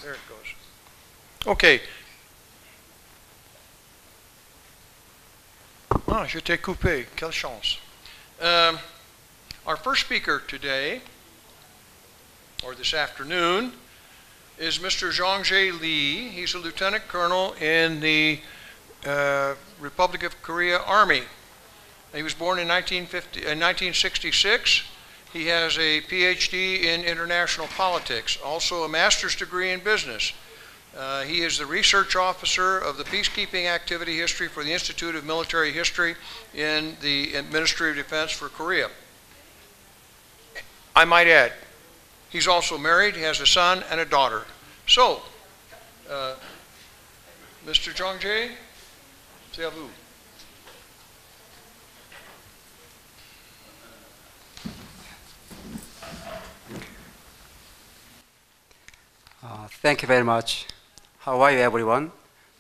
There it goes. Okay. Ah, je t'ai coupé. Quelle chance. Our first speaker today, or this afternoon, is Mr. Zhang-Jae Lee. He's a lieutenant colonel in the Republic of Korea Army. He was born in 1966. He has a PhD in international politics, also a master's degree in business. He is the research officer of the peacekeeping activity history for the Institute of Military History in the Ministry of Defense for Korea. I might add, he's also married. He has a son and a daughter. So, Mr. Zhang-Jae, c'est à vous. Thank you very much. How are you, everyone?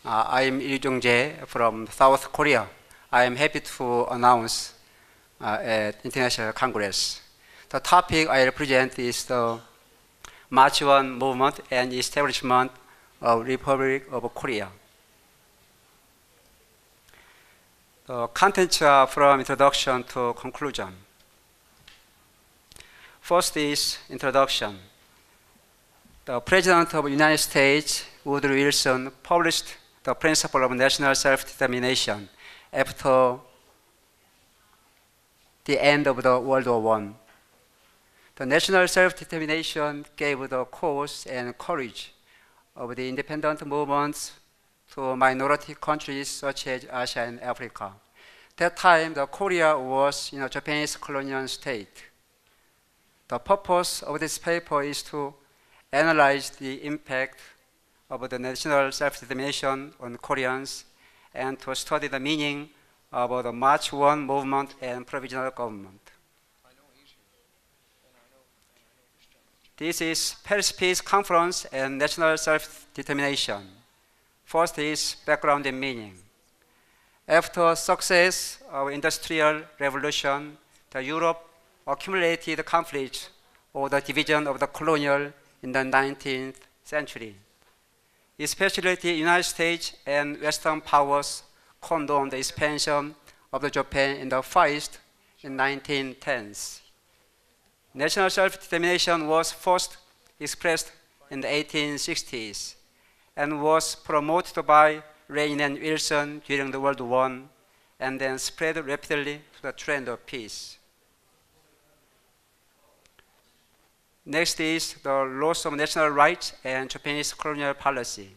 I am Lee Jong-jae from South Korea. I am happy to announce at International Congress. The topic I represent is the March 1 movement and establishment of Republic of Korea. The contents are from introduction to conclusion. First is introduction. The President of the United States, Woodrow Wilson, published the principle of national self-determination after the end of the World War I. The national self-determination gave the courage and courage of the independent movements to minority countries such as Asia and Africa. At that time, the Korea was in a Japanese colonial state. The purpose of this paper is to analyze the impact of the national self-determination on Koreans and to study the meaning of the March 1 movement and provisional government. This is Paris Peace Conference and national self-determination. First is background and meaning. After success of industrial revolution, the Europe accumulated conflicts over the division of the colonial in the 19th century. Especially the United States and Western powers condoned the expansion of the Japan in the Far East in 1910s. National self-determination was first expressed in the 1860s and was promoted by Lenin and Wilson during the World War I and then spread rapidly to the trend of peace. Next is the loss of national rights and Japanese colonial policy.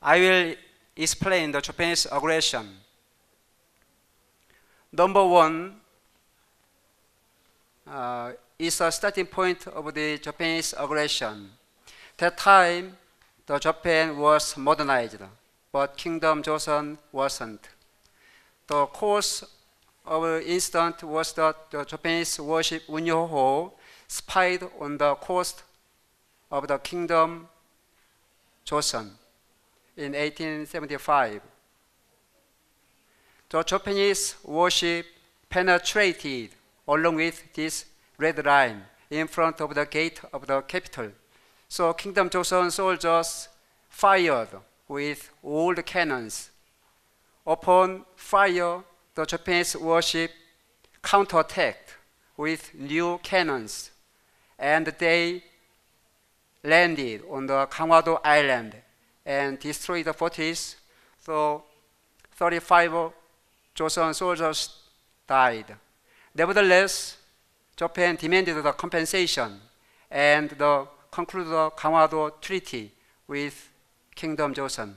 I will explain the Japanese aggression. Number one is a starting point of the Japanese aggression. At that time, the Japan was modernized, but Kingdom Joseon wasn't. The cause of the incident was that the Japanese warship Unyo-ho spied on the coast of the Kingdom Joseon in 1875. The Japanese warship penetrated along with this red line in front of the gate of the capital. So Kingdom Joseon soldiers fired with old cannons. Upon fire, the Japanese warship counterattacked with new cannons, and they landed on the Ganghwa-do Island and destroyed the fortress. So 35 Joseon soldiers died. Nevertheless, Japan demanded the compensation and concluded the Ganghwa-do Treaty with Kingdom Joseon.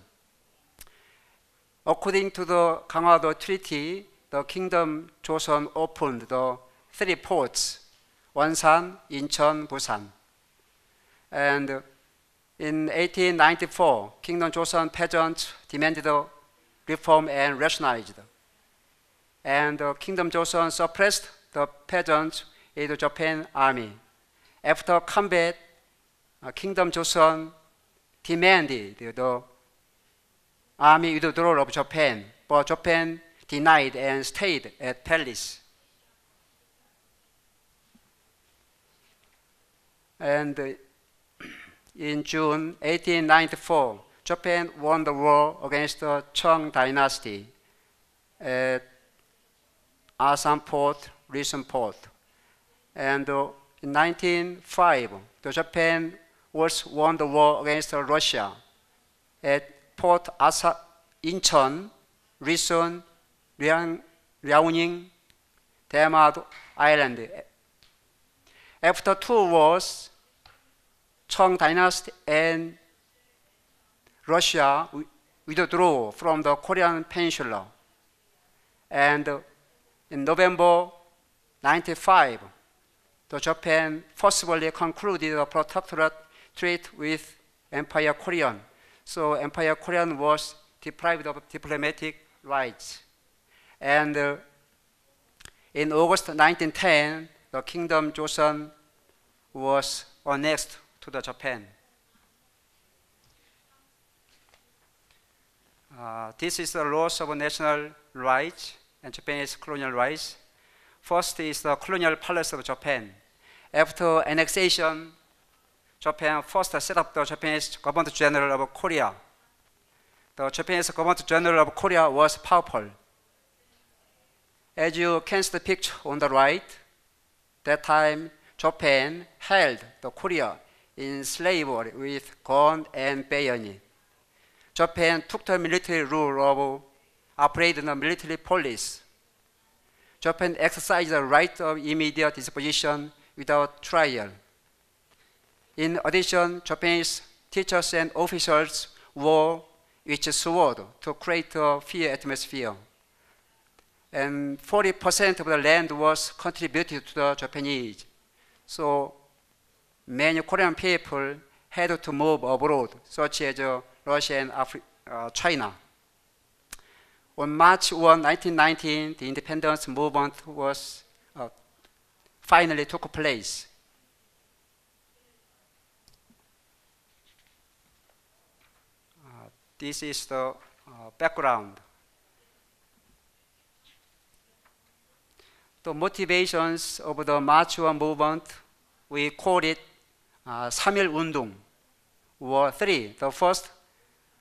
According to the Ganghwa-do Treaty, the Kingdom Joseon opened the 3 ports, Wonsan, Incheon, Busan. And in 1894, Kingdom Joseon peasants demanded reform and rationalized. And Kingdom Joseon suppressed the peasants in the Japan army. After combat, Kingdom Joseon demanded the army withdrawal of Japan, but Japan denied and stayed at Paris. And in June 1894, Japan won the war against the Qing dynasty at Asan Port, Rison Port. And in 1905, Japan also won the war against Russia at Port Asa, Incheon, Rison, Liaoning, Daemar Island. After two wars, Qing dynasty and Russia withdrew from the Korean Peninsula. And in November 1995, Japan forcibly concluded a protectorate treaty with Empire Korean. So Empire Korean was deprived of diplomatic rights. And in August 1910, the Kingdom Joseon was annexed to the Japan. This is the loss of national rights and Japanese colonial rights. First is the colonial palace of Japan. After annexation, Japan first set up the Japanese Government General of Korea. The Japanese Government General of Korea was purple. As you can see the picture on the right, that time Japan held the Korea in slavery with gun and bayonet. Japan took the military rule of operating the military police. Japan exercised the right of immediate disposition without trial. In addition, Japanese teachers and officials wore each sword to create a fear atmosphere. And 40% of the land was contributed to the Japanese. So many Korean people had to move abroad, such as Russia and China. On March 1, 1919, the independence movement was finally took place. This is the background. The motivations of the March 1 movement, we call it 삼일 운동, were three. The first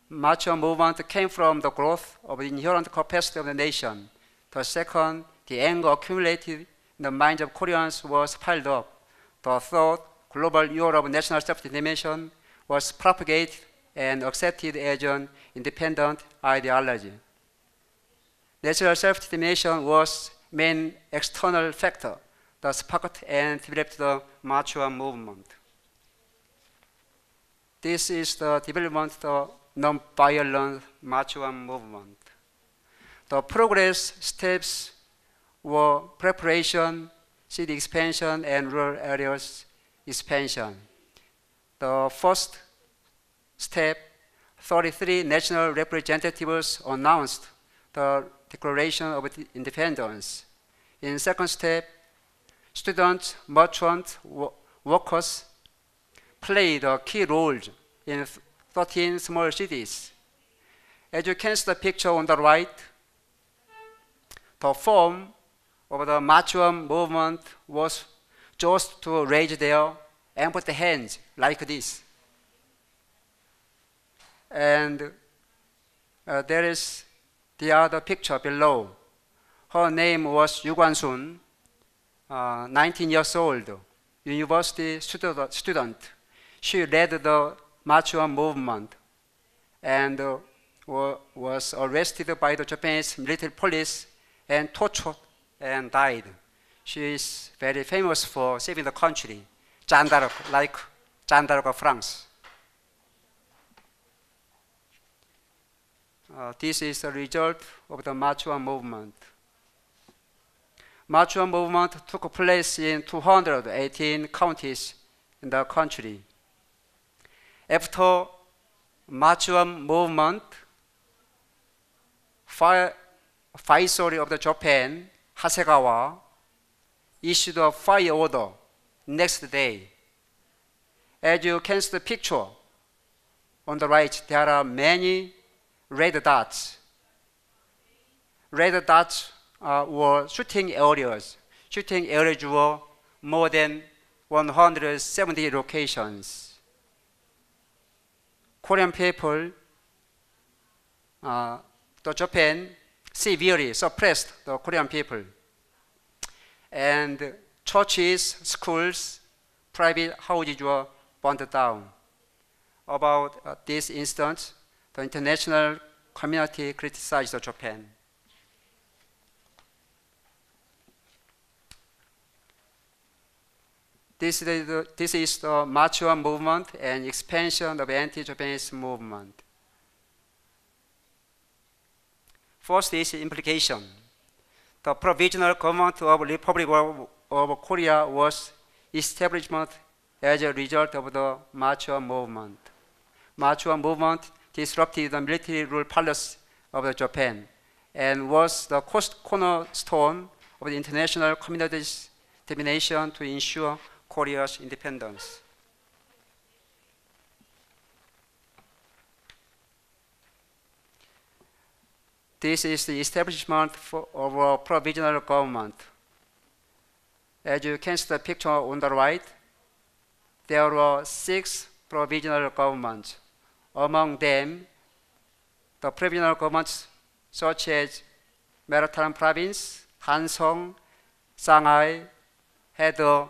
March 1 movement came from the growth of the inherent capacity of the nation. The second, the anger accumulated in the minds of Koreans was piled up. The third, global year of national self-determination was propagated and accepted as an independent ideology. National self-determination was main external factor that sparked and developed the March 1 movement. This is the development of the non-violent March 1 movement. The progress steps were preparation, city expansion, and rural areas expansion. The first step, 33 national representatives announced the Declaration of Independence. In the second step, students, merchants, workers played a key role in 13 small cities. As you can see the picture on the right, the form of the March 1 movement was just to raise their empty hands like this. And there is the other picture below. Her name was Yu Guan-sun, 19 years old, university student. She led the March 1 movement and was arrested by the Japanese military police and tortured and died. She is very famous for saving the country, Jeanne d'Arc, like Jeanne d'Arc of France. This is the result of the March 1 movement. March 1 movement took place in 218 counties in the country. After March 1 movement, Viceroy of the Japan, Hasegawa, issued a fire order next day. As you can see the picture on the right, there are many red dots. Red dots were shooting areas. Shooting areas were more than 170 locations. Korean people, the Japan severely suppressed the Korean people. And churches, schools, private houses were burned down. About this instance, the international community criticized Japan. This is the mature movement and expansion of anti-Japanese movement. First is implication. The provisional government of Republic of Korea was establishment as a result of the mature movement. Mature movement disrupted the military rule policy of Japan and was the cornerstone of the international community's determination to ensure Korea's independence. This is the establishment of a provisional government. As you can see the picture on the right, there were 6 provisional governments. Among them, the provisional governments such as Maritime Province, Hansong, Shanghai had a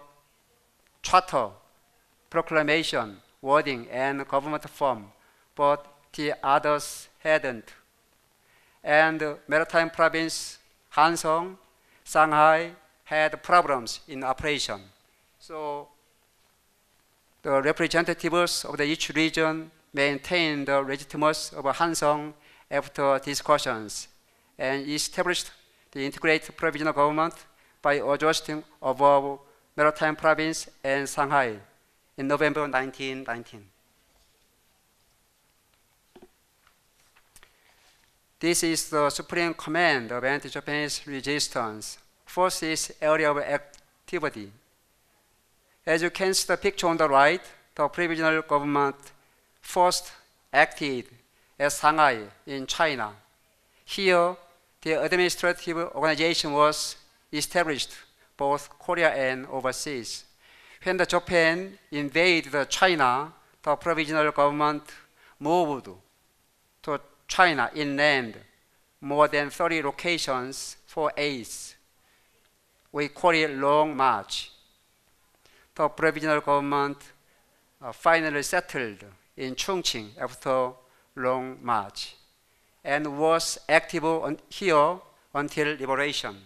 charter, proclamation, wording, and government form, but the others hadn't. And Maritime Province, Hansong, Shanghai had problems in operation. So the representatives of each region maintained the legitimacy of Hansong after discussions and established the integrated provisional government by adjusting above Maritime Province and Shanghai in November 1919. This is the Supreme Command of anti-Japanese resistance. First is area of activity. As you can see the picture on the right, the provisional government first acted at Shanghai in China. Here, the administrative organization was established both Korea and overseas. When the Japan invaded China, the provisional government moved to China inland more than 30 locations for aids. We call it Long March. The provisional government finally settled in Chongqing after Long March and was active here until liberation.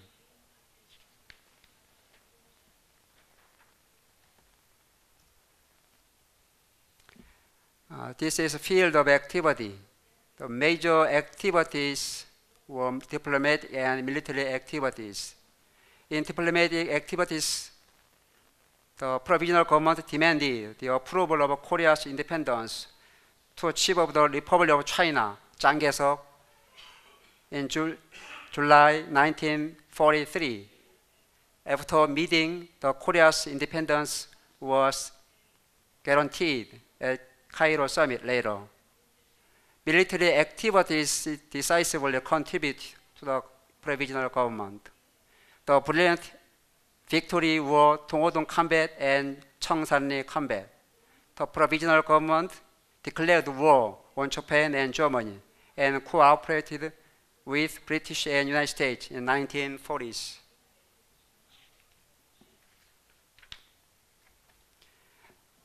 This is a field of activity. The major activities were diplomatic and military activities. In diplomatic activities, the provisional government demanded the approval of Korea's independence to Chief of the Republic of China, Chiang Kai-shek, in July 1943. After meeting, the Korea's independence was guaranteed at Cairo summit later. Military activities decisively contribute to the provisional government. The brilliant victory were Dong-Odong combat and Cheongsan-ri combat. The provisional government declared war on Japan and Germany and cooperated with British and United States in 1940s.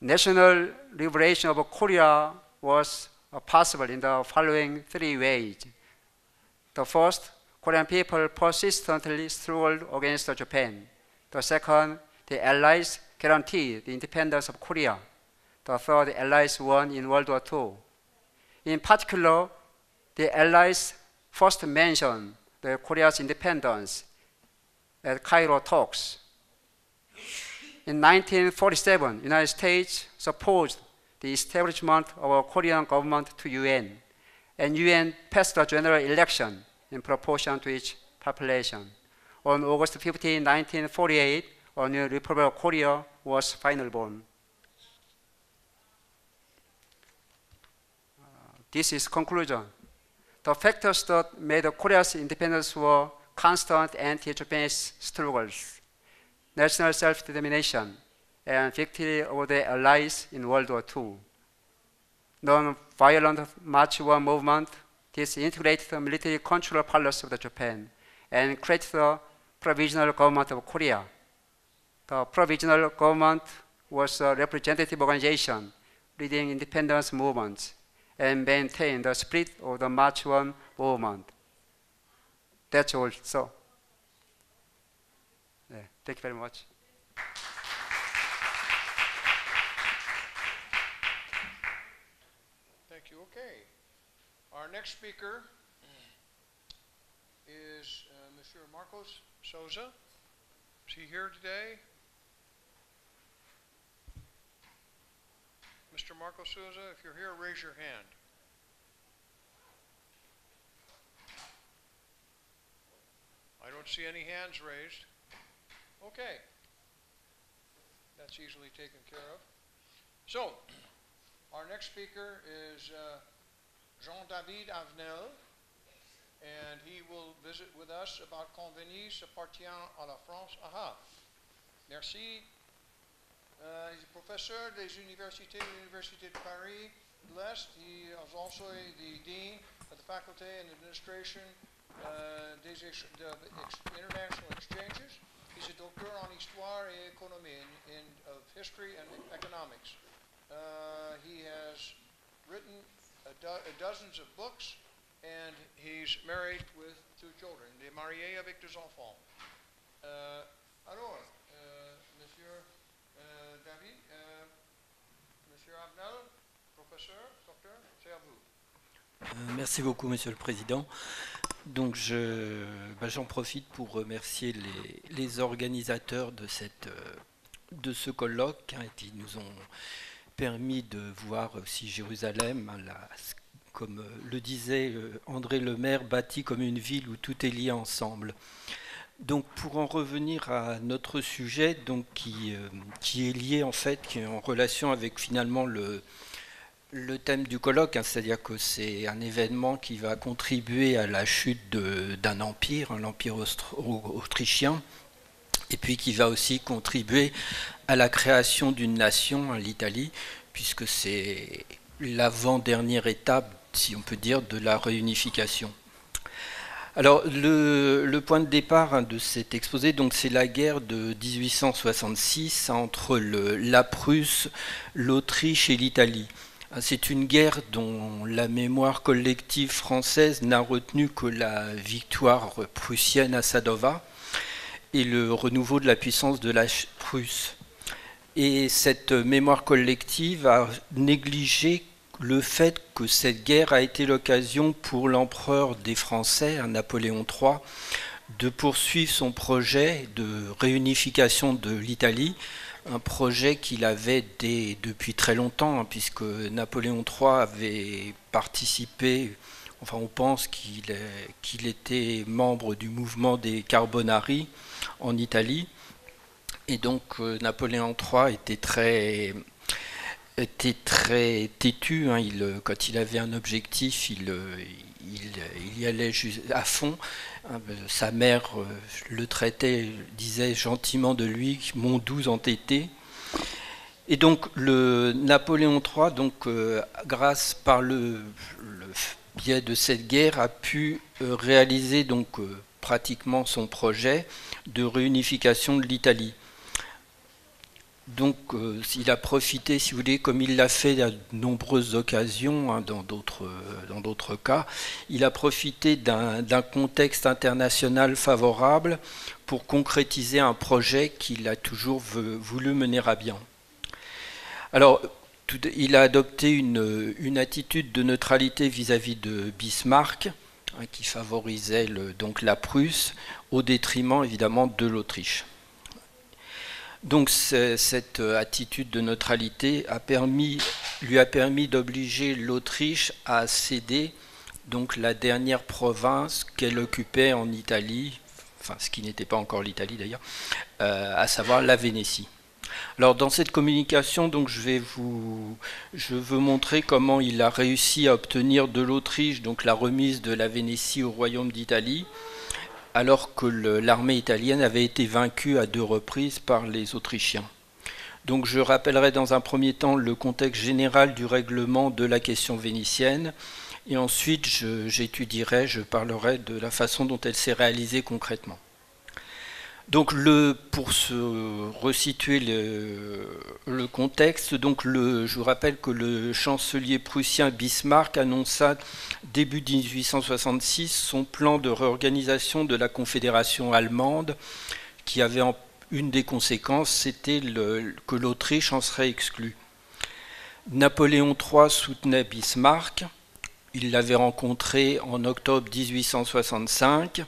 National liberation of Korea was possible in the following 3 ways. The first, Korean people persistently struggled against Japan. The second, the Allies guaranteed the independence of Korea. The third, the Allies won in World War II. In particular, the Allies first mentioned the Korea's independence at Cairo talks. In 1947, the United States supported the establishment of a Korean government to UN, and UN passed a general election in proportion to its population. On August 15, 1948, a new Republic of Korea was finally born. This is conclusion. The factors that made Korea's independence were constant anti-Japanese struggles, national self-determination, and victory over the Allies in World War II. non-violent March 1 movement. This integrated the military control policy of Japan and created the Provisional Government of Korea. The Provisional Government was a representative organization leading independence movements and maintained the spirit of the March 1 movement. That's all. So, yeah, thank you very much. Thank you. Okay. Our next speaker is Monsieur Marcos Souza. Is he here today? Mr. Marcos Souza, if you're here, raise your hand. I don't see any hands raised. Okay. That's easily taken care of. So, our next speaker is Jean-David Avenel, and he will visit with us about Conveni s'appartient à la France. Aha. Merci. He's a professor des universités de l'Université de Paris de l'Est. He is also the dean of the faculty and administration des international exchanges. He's a doctor en histoire et économie of history and economics. He has written dozens of books, and he's married with 2 children. Il est marié avec 2 enfants. Alors, Monsieur David, Monsieur Avenel, professeur, docteur, c'est à vous. Merci beaucoup, Monsieur le Président. Donc, j'en profite pour remercier les organisateurs de ce colloque qui nous ont permis de voir aussi Jérusalem, comme le disait André Lemaire, bâtie comme une ville où tout est lié ensemble. Donc, pour en revenir à notre sujet, donc, qui est lié en fait, qui est en relation avec finalement le thème du colloque, hein, c'est-à-dire que c'est un événement qui va contribuer à la chute d'un empire, l'empire autrichien, et puis qui va aussi contribuer à la création d'une nation, l'Italie, puisque c'est l'avant-dernière étape, si on peut dire, de la réunification. Alors, le point de départ de cet exposé, donc, c'est la guerre de 1866 entre la Prusse, l'Autriche et l'Italie. C'est une guerre dont la mémoire collective française n'a retenu que la victoire prussienne à Sadowa et le renouveau de la puissance de la Prusse. Et cette mémoire collective a négligé le fait que cette guerre a été l'occasion pour l'empereur des Français, Napoléon III, de poursuivre son projet de réunification de l'Italie, un projet qu'il avait depuis très longtemps, hein, puisque Napoléon III avait participé, enfin on pense qu'il était membre du mouvement des Carbonari en Italie, et donc Napoléon III était très têtu, hein, quand il avait un objectif, il y allait à fond. Sa mère le traitait, disait gentiment de lui, mon doux entêté. Et donc Napoléon III, donc, grâce par le biais de cette guerre, a pu réaliser donc, pratiquement son projet de réunification de l'Italie. Donc, il a profité, si vous voulez, comme il l'a fait à de nombreuses occasions, hein, dans d'autres cas, il a profité d'un contexte international favorable pour concrétiser un projet qu'il a toujours voulu mener à bien. Alors, il a adopté une attitude de neutralité vis-à-vis de Bismarck, hein, qui favorisait donc la Prusse, au détriment évidemment de l'Autriche. Donc cette attitude de neutralité lui a permis d'obliger l'Autriche à céder donc la dernière province qu'elle occupait en Italie, enfin ce qui n'était pas encore l'Italie d'ailleurs, à savoir la Vénétie. Alors dans cette communication, donc, je veux montrer comment il a réussi à obtenir de l'Autriche donc la remise de la Vénétie au royaume d'Italie, alors que l'armée italienne avait été vaincue à 2 reprises par les Autrichiens. Donc je rappellerai dans un premier temps le contexte général du règlement de la question vénitienne, et ensuite je parlerai de la façon dont elle s'est réalisée concrètement. Donc pour se resituer le contexte, donc je vous rappelle que le chancelier prussien Bismarck annonça début 1866 son plan de réorganisation de la Confédération allemande, qui avait une des conséquences, c'était que l'Autriche en serait exclue. Napoléon III soutenait Bismarck, il l'avait rencontré en octobre 1865,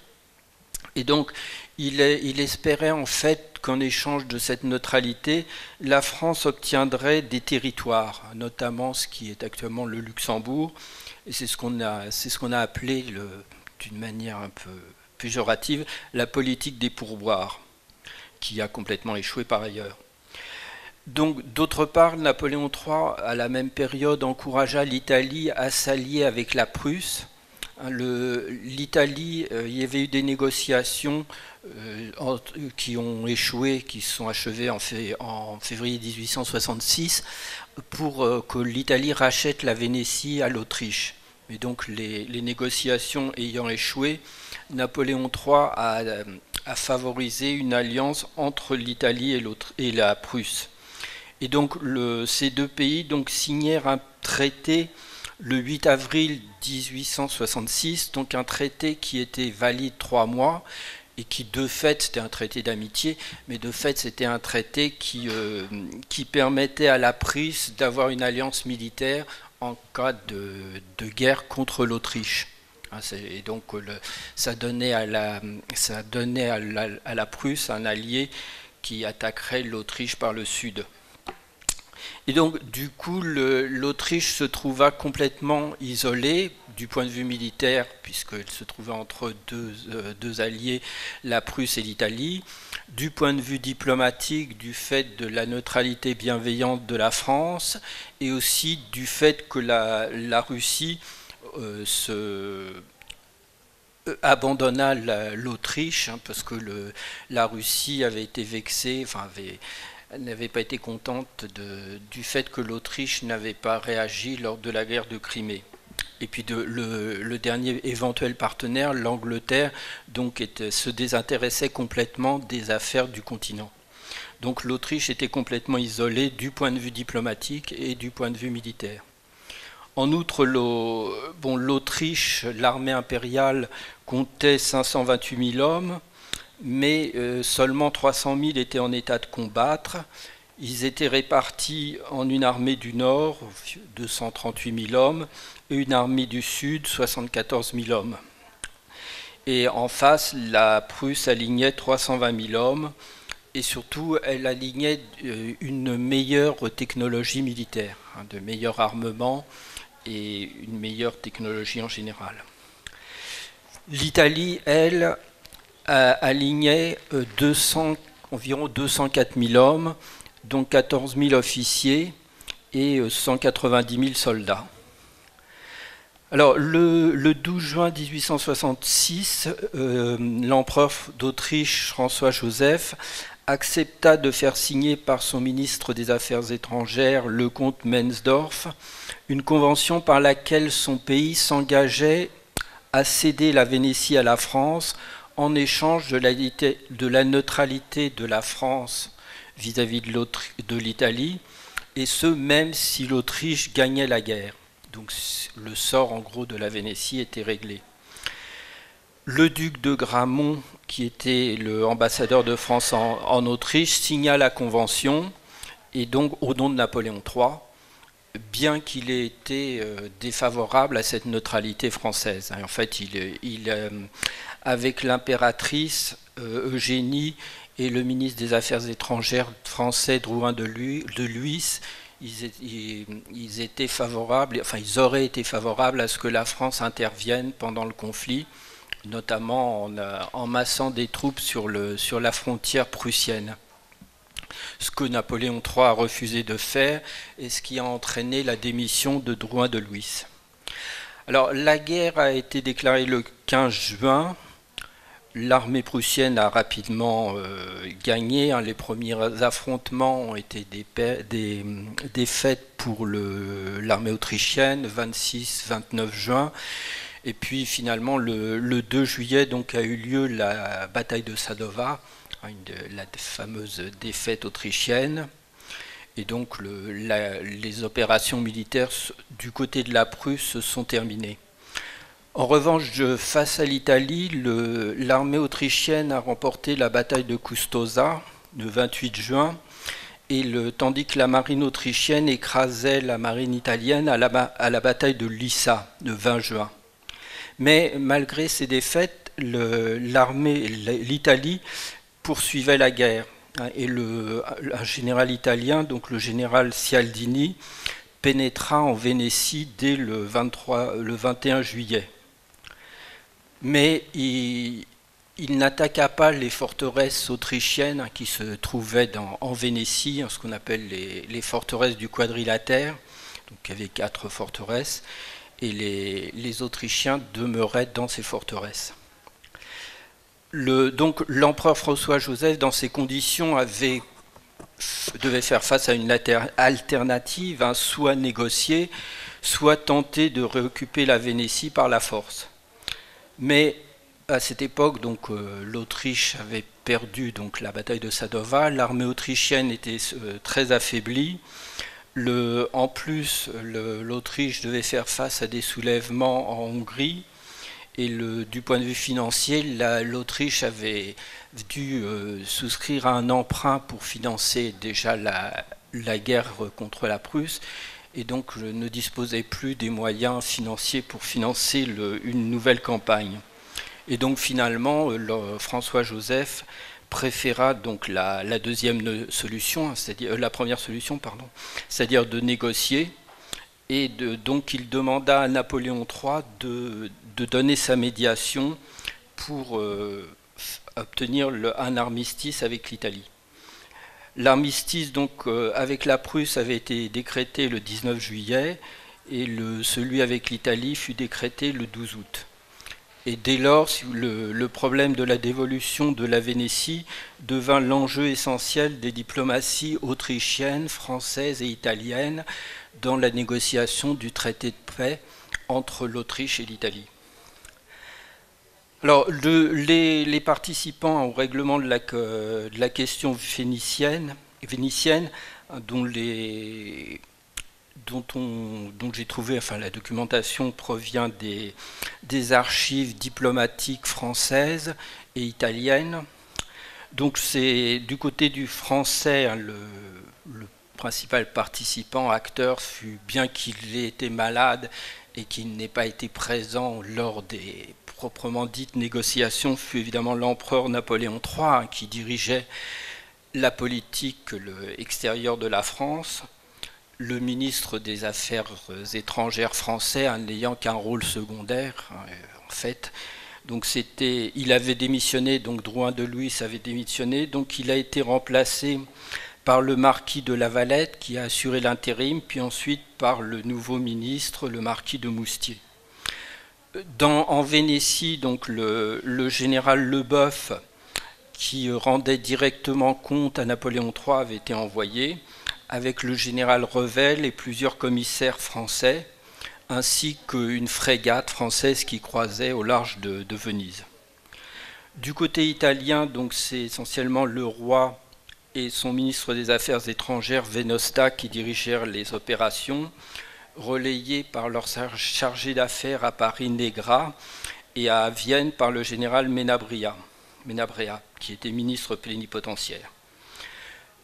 et donc il espérait en fait qu'en échange de cette neutralité, la France obtiendrait des territoires, notamment ce qui est actuellement le Luxembourg, et c'est ce qu'on a appelé, d'une manière un peu péjorative, la politique des pourboires, qui a complètement échoué par ailleurs. Donc, d'autre part, Napoléon III, à la même période, encouragea l'Italie à s'allier avec la Prusse. L'Italie, il y avait eu des négociations qui ont échoué, qui se sont achevées en février 1866, pour que l'Italie rachète la Vénétie à l'Autriche. Et donc, les négociations ayant échoué, Napoléon III a favorisé une alliance entre l'Italie et la Prusse. Et donc ces deux pays signèrent un traité le 8 avril 1866, donc un traité qui était valide 3 mois et qui de fait, c'était un traité d'amitié, mais de fait c'était un traité qui permettait à la Prusse d'avoir une alliance militaire en cas de guerre contre l'Autriche. Et donc ça donnait à la Prusse un allié qui attaquerait l'Autriche par le sud. Et donc du coup l'Autriche se trouva complètement isolée du point de vue militaire, puisqu'elle se trouvait entre deux alliés, la Prusse et l'Italie. Du point de vue diplomatique, du fait de la neutralité bienveillante de la France, et aussi du fait que la Russie abandonna l'Autriche, parce que la Russie avait été vexée, n'avait pas été contente du fait que l'Autriche n'avait pas réagi lors de la guerre de Crimée. Et puis le dernier éventuel partenaire, l'Angleterre, se désintéressait complètement des affaires du continent. Donc l'Autriche était complètement isolée du point de vue diplomatique et du point de vue militaire. En outre, l'Autriche, l'armée impériale comptait 528 000 hommes, mais seulement 300 000 étaient en état de combattre. Ils étaient répartis en une armée du Nord, 238 000 hommes, et une armée du Sud, 74 000 hommes. Et en face, la Prusse alignait 320 000 hommes, et surtout, elle alignait une meilleure technologie militaire, de meilleur armement et une meilleure technologie en général. L'Italie, elle, alignait environ 204 000 hommes, dont 14 000 officiers et 190 000 soldats. Alors, le 12 juin 1866, l'empereur d'Autriche, François-Joseph, accepta de faire signer par son ministre des Affaires étrangères, le comte Mensdorf, une convention par laquelle son pays s'engageait à céder la Vénétie à la France en échange de la neutralité de la France vis-à-vis de l'Italie, et ce même si l'Autriche gagnait la guerre. Donc le sort en gros de la Vénétie était réglé. Le duc de Gramont, qui était l'ambassadeur de France en Autriche, signa la convention, et donc au nom de Napoléon III, bien qu'il ait été défavorable à cette neutralité française. En fait, avec l'impératrice Eugénie et le ministre des Affaires étrangères français Drouin de Lhuys, ils étaient favorables, ils auraient été favorables à ce que la France intervienne pendant le conflit, notamment en massant des troupes sur la frontière prussienne. Ce que Napoléon III a refusé de faire et ce qui a entraîné la démission de Drouin de Lhuys. Alors, la guerre a été déclarée le 15 juin. l'armée prussienne a rapidement gagné. Les premiers affrontements ont été des défaites pour l'armée autrichienne, 26-29 juin. Et puis finalement, le 2 juillet donc, a eu lieu la bataille de Sadowa, la fameuse défaite autrichienne. Et donc les opérations militaires du côté de la Prusse se sont terminées. En revanche, face à l'Italie, l'armée autrichienne a remporté la bataille de Custoza le 28 juin, tandis que la marine autrichienne écrasait la marine italienne à la bataille de Lissa le 20 juin. Mais malgré ces défaites, l'Italie poursuivait la guerre. Et un général italien, donc le général Cialdini, pénétra en Vénétie dès le 21 juillet. Mais il n'attaqua pas les forteresses autrichiennes qui se trouvaient en Vénétie, ce qu'on appelle les forteresses du quadrilatère, donc il y avait 4 forteresses, et les Autrichiens demeuraient dans ces forteresses. Donc l'empereur François-Joseph, dans ces conditions, devait faire face à une alternative, soit négocier, soit tenter de réoccuper la Vénétie par la force. Mais à cette époque, donc, l'Autriche avait perdu donc, la bataille de Sadowa, l'armée autrichienne était très affaiblie. En plus, l'Autriche devait faire face à des soulèvements en Hongrie. Et du point de vue financier, l'Autriche avait dû souscrire à un emprunt pour financer déjà la guerre contre la Prusse. Et donc ne disposait plus des moyens financiers pour financer une nouvelle campagne. Et donc finalement, François-Joseph préféra donc la deuxième solution, c'est-à-dire la première solution, pardon, c'est-à-dire de négocier. Et donc il demanda à Napoléon III de donner sa médiation pour obtenir un armistice avec l'Italie. L'armistice donc avec la Prusse avait été décrété le 19 juillet et celui avec l'Italie fut décrété le 12 août. Et dès lors, le problème de la dévolution de la Vénétie devint l'enjeu essentiel des diplomaties autrichiennes, françaises et italiennes dans la négociation du traité de paix entre l'Autriche et l'Italie. Alors, les participants au règlement de la question vénitienne dont j'ai trouvé, enfin la documentation provient des archives diplomatiques françaises et italiennes. Donc c'est du côté du français, le principal participant, acteur, fut, bien qu'il ait été malade et qu'il n'ait pas été présent lors des proprement dites négociations, fut évidemment l'empereur Napoléon III qui dirigeait la politique extérieure de la France, le ministre des Affaires étrangères français n'ayant qu'un rôle secondaire, en fait. Donc il avait démissionné, donc Drouin de Lhuys avait démissionné, donc il a été remplacé par le marquis de Lavalette qui a assuré l'intérim, puis ensuite par le nouveau ministre, le marquis de Moustier. En Vénétie, donc le général Leboeuf, qui rendait directement compte à Napoléon III, avait été envoyé, avec le général Revel et plusieurs commissaires français, ainsi qu'une frégate française qui croisait au large de Venise. Du côté italien, donc c'est essentiellement le roi et son ministre des Affaires étrangères, Venosta, qui dirigèrent les opérations, relayés par leur chargé d'affaires à Paris, Negra, et à Vienne par le général Menabrea, qui était ministre plénipotentiaire.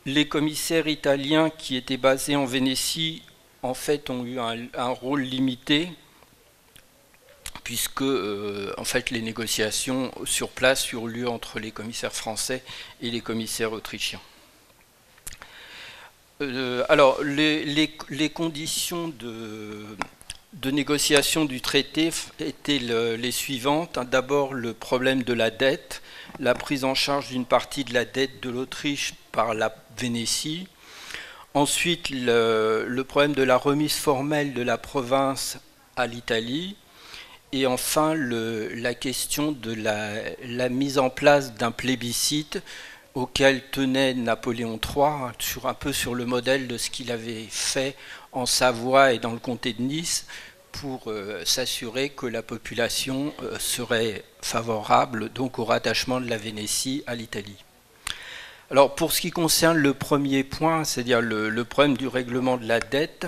Les commissaires italiens qui étaient basés en Vénétie, en fait, ont eu un rôle limité, puisque en fait, les négociations sur place eurent lieu entre les commissaires français et les commissaires autrichiens. Alors, les conditions de négociation du traité étaient les suivantes. D'abord, le problème de la dette, la prise en charge d'une partie de la dette de l'Autriche par la Vénétie. Ensuite, le problème de la remise formelle de la province à l'Italie. Et enfin, la question de la mise en place d'un plébiscite auquel tenait Napoléon III, un peu sur le modèle de ce qu'il avait fait en Savoie et dans le comté de Nice, pour s'assurer que la population serait favorable donc au rattachement de la Vénétie à l'Italie. Alors pour ce qui concerne le premier point, c'est-à-dire le problème du règlement de la dette,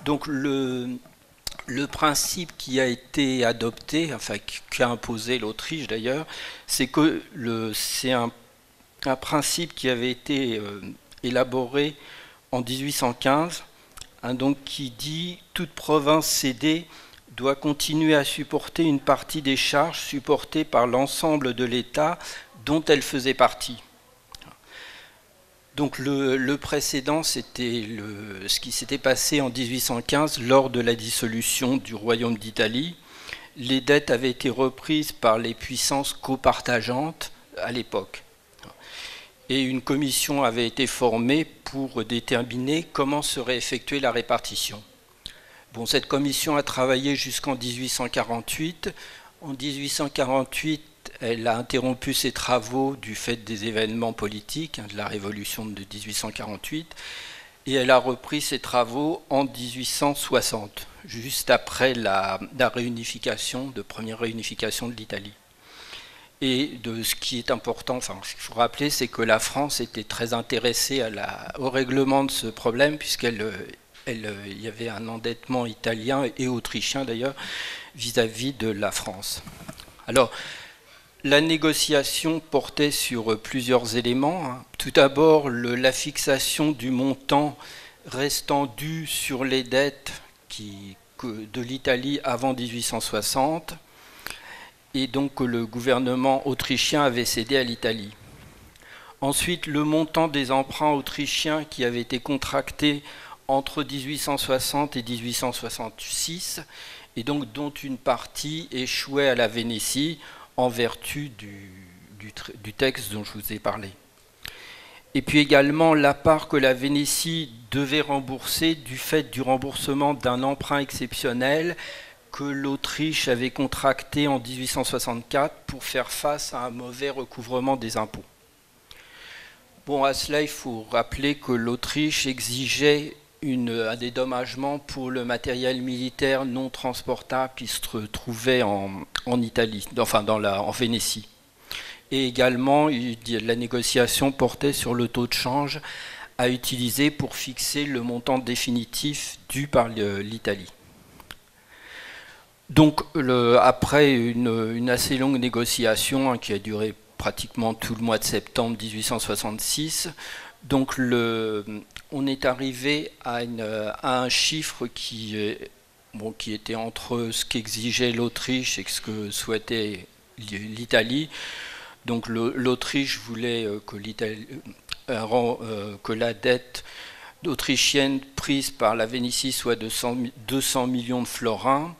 donc le principe qui a été adopté, enfin qu'a imposé l'Autriche d'ailleurs, c'est que c'est un principe qui avait été élaboré en 1815, donc qui dit « Toute province cédée doit continuer à supporter une partie des charges supportées par l'ensemble de l'État dont elle faisait partie ». Donc le précédent, c'était ce qui s'était passé en 1815 lors de la dissolution du Royaume d'Italie. Les dettes avaient été reprises par les puissances copartageantes à l'époque. Et une commission avait été formée pour déterminer comment serait effectuée la répartition. Bon, cette commission a travaillé jusqu'en 1848. En 1848, elle a interrompu ses travaux du fait des événements politiques, de la révolution de 1848, et elle a repris ses travaux en 1860, juste après la réunification, de première réunification de l'Italie. Et de ce qui est important, enfin, ce qu'il faut rappeler, c'est que la France était très intéressée au règlement de ce problème, puisqu'il y avait un endettement italien et autrichien d'ailleurs vis-à-vis de la France. Alors, la négociation portait sur plusieurs éléments. Tout d'abord, la fixation du montant restant dû sur les dettes de l'Italie avant 1860, et donc que le gouvernement autrichien avait cédé à l'Italie. Ensuite, le montant des emprunts autrichiens qui avaient été contractés entre 1860 et 1866, et donc dont une partie échouait à la Vénétie en vertu du texte dont je vous ai parlé. Et puis également la part que la Vénétie devait rembourser du fait du remboursement d'un emprunt exceptionnel que l'Autriche avait contracté en 1864 pour faire face à un mauvais recouvrement des impôts. Bon, à cela, il faut rappeler que l'Autriche exigeait un dédommagement pour le matériel militaire non transportable qui se trouvait en Italie, enfin en Vénétie. Et également, la négociation portait sur le taux de change à utiliser pour fixer le montant définitif dû par l'Italie. Donc, après une assez longue négociation qui a duré pratiquement tout le mois de septembre 1866, donc on est arrivé à un chiffre qui était entre ce qu'exigeait l'Autriche et ce que souhaitait l'Italie. Donc l'Autriche voulait que la dette autrichienne prise par la Vénétie soit de 200 millions de florins.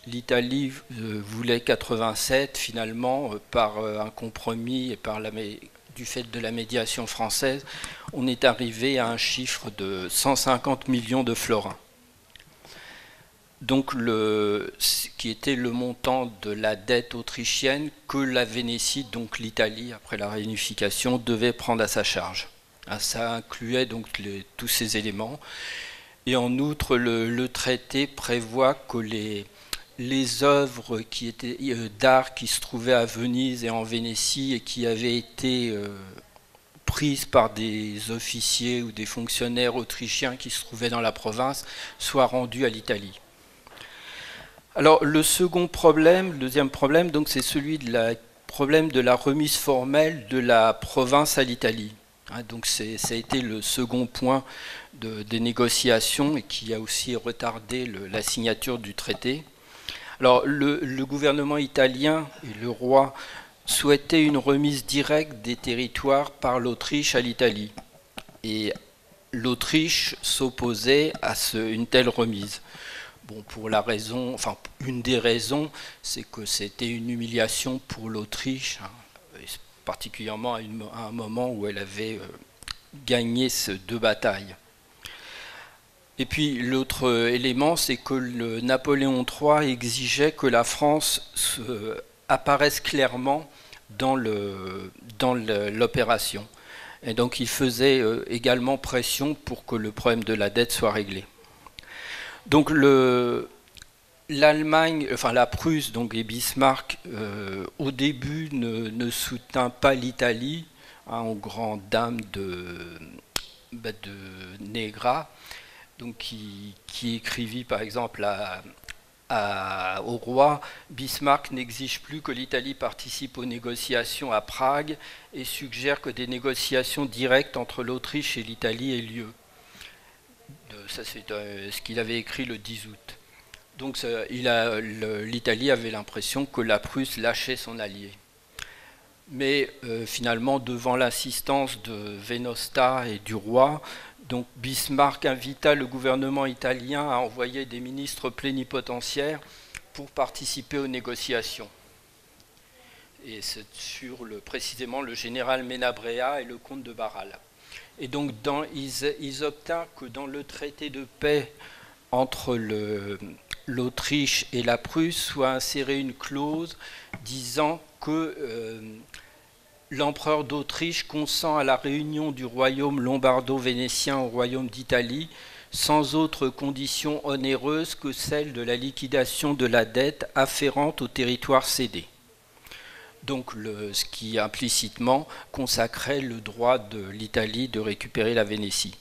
L'Italie voulait 87, finalement, par un compromis et du fait de la médiation française, on est arrivé à un chiffre de 150 millions de florins. Donc, qui était le montant de la dette autrichienne que la Vénétie, donc l'Italie, après la réunification, devait prendre à sa charge. Ça incluait donc tous ces éléments. Et en outre, le traité prévoit que les œuvres d'art qui se trouvaient à Venise et en Vénétie et qui avaient été prises par des officiers ou des fonctionnaires autrichiens qui se trouvaient dans la province soient rendues à l'Italie. Alors le deuxième problème, donc, c'est celui problème de la remise formelle de la province à l'Italie. Donc ça a été le second point des négociations et qui a aussi retardé la signature du traité. Alors, le gouvernement italien et le roi souhaitaient une remise directe des territoires par l'Autriche à l'Italie. Et l'Autriche s'opposait à une telle remise. Bon, une des raisons, c'est que c'était une humiliation pour l'Autriche, particulièrement à un moment où elle avait gagné ces deux batailles. Et puis l'autre élément, c'est que Napoléon III exigeait que la France apparaisse clairement dans l'opération. Et donc il faisait également pression pour que le problème de la dette soit réglé. Donc l'Allemagne, enfin la Prusse donc, et Bismarck, au début ne soutint pas l'Italie, hein, aux grandes dames de Negra, donc qui écrivit par exemple au roi, Bismarck n'exige plus que l'Italie participe aux négociations à Prague et suggère que des négociations directes entre l'Autriche et l'Italie aient lieu. Ça, c'est ce qu'il avait écrit le 10 août. Donc l'Italie avait l'impression que la Prusse lâchait son allié. Mais finalement, devant l'insistance de Venosta et du roi, donc Bismarck invita le gouvernement italien à envoyer des ministres plénipotentiaires pour participer aux négociations. Et c'est précisément le général Menabrea et le comte de Barral. Et donc ils obtinrent que dans le traité de paix entre l'Autriche et la Prusse soit insérée une clause disant que l'empereur d'Autriche consent à la réunion du royaume lombardo-vénétien au royaume d'Italie sans autre condition onéreuse que celle de la liquidation de la dette afférente au territoire cédé. Donc ce qui implicitement consacrait le droit de l'Italie de récupérer la Vénétie.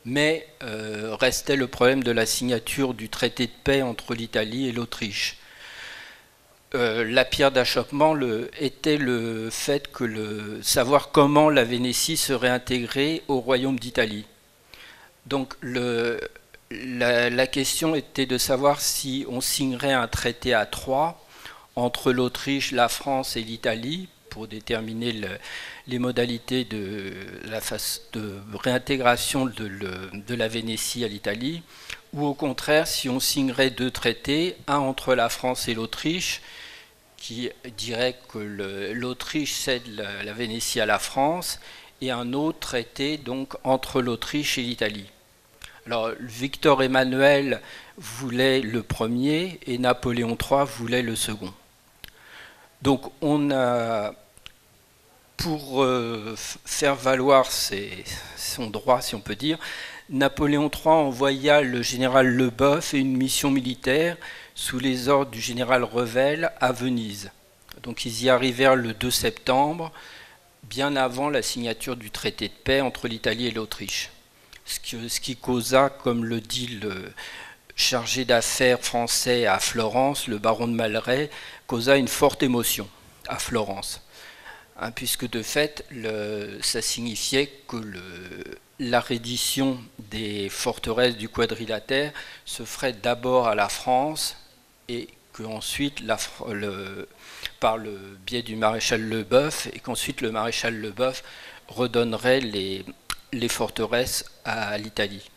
Mais restait le problème de la signature du traité de paix entre l'Italie et l'Autriche. La pierre d'achoppement était le fait que savoir comment la Vénétie serait intégrée au royaume d'Italie. Donc la question était de savoir si on signerait un traité à trois entre l'Autriche, la France et l'Italie pour déterminer les modalités de réintégration de la Vénétie à l'Italie, ou au contraire si on signerait deux traités, un entre la France et l'Autriche, qui dirait que l'Autriche cède la Vénétie à la France, et un autre traité donc entre l'Autriche et l'Italie. Alors Victor Emmanuel voulait le premier et Napoléon III voulait le second. Donc on a, pour faire valoir son droit, si on peut dire, Napoléon III envoya le général Leboeuf et une mission militaire sous les ordres du général Revel à Venise. Donc ils y arrivèrent le 2 septembre, bien avant la signature du traité de paix entre l'Italie et l'Autriche. Ce qui causa, comme le dit le chargé d'affaires français à Florence, le baron de Malray, causa une forte émotion à Florence. Puisque de fait, ça signifiait que la reddition des forteresses du quadrilatère se ferait d'abord à la France et qu'ensuite, par le biais du maréchal Leboeuf, et qu'ensuite le maréchal Leboeuf redonnerait les forteresses à l'Italie.